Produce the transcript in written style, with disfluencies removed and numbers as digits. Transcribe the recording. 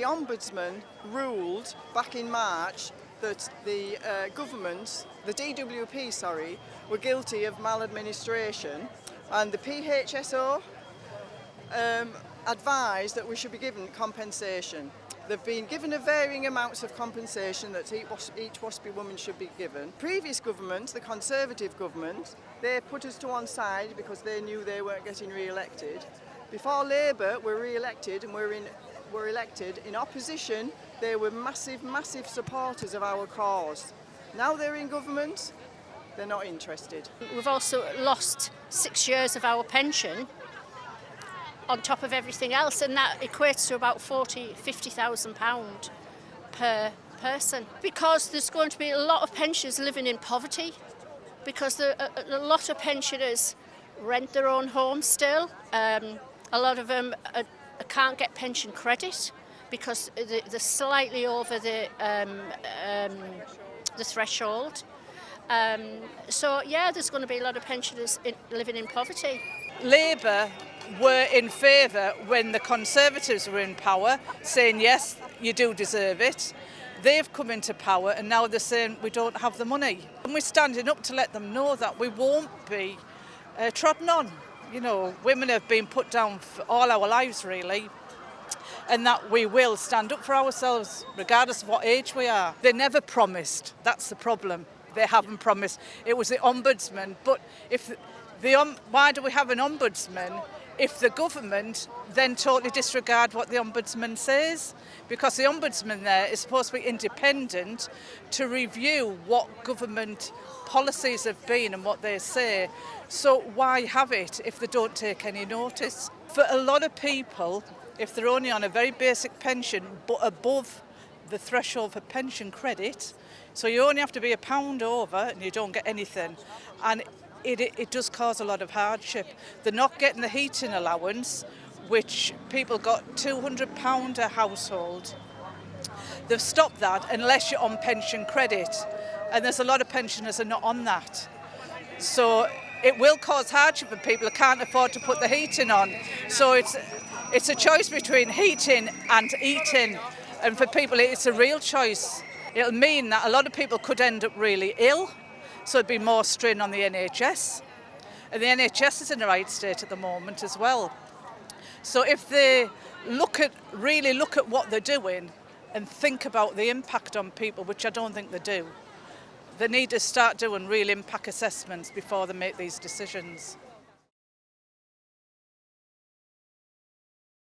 Ombudsman ruled back in March that the government, the DWP, were guilty of maladministration, and the PHSO advised that we should be given compensation. They've been given a varying amounts of compensation that each WASPy woman should be given. Previous government, the Conservative government, they put us to one side because they knew they weren't getting re-elected. Before Labour were re-elected and were elected in opposition, they were massive supporters of our cause. Now they're in government, they're not interested. We've also lost 6 years of our pension on top of everything else, and that equates to about £50,000 per person. Because there's going to be a lot of pensioners living in poverty, because a lot of pensioners rent their own homes still. A lot of them can't get pension credit because they're slightly over the threshold. So yeah, there's going to be a lot of pensioners living in poverty. Labour were in favour when the Conservatives were in power, saying yes, you do deserve it. They've come into power and now they're saying we don't have the money. And we're standing up to let them know that we won't be trodden on. You know, women have been put down for all our lives really, and that we will stand up for ourselves regardless of what age we are. They never promised, that's the problem. They haven't promised. It was the Ombudsman, but why do we have an Ombudsman if the government then totally disregard what the Ombudsman says? Because the Ombudsman there is supposed to be independent to review what government policies have been and what they say. So why have it if they don't take any notice? For a lot of people, if they're only on a very basic pension but above the threshold for pension credit, so you only have to be £1 over and you don't get anything. And it does cause a lot of hardship. They're not getting the heating allowance, which people got £200 a household. They've stopped that unless you're on pension credit, and there's a lot of pensioners who are not on that. So it will cause hardship for people who can't afford to put the heating on. So it's a choice between heating and eating, and for people it's a real choice. It'll mean that a lot of people could end up really ill, so there'd be more strain on the NHS. And the NHS is in the right state at the moment as well. So if they really look at what they're doing and think about the impact on people, which I don't think they do, they need to start doing real impact assessments before they make these decisions.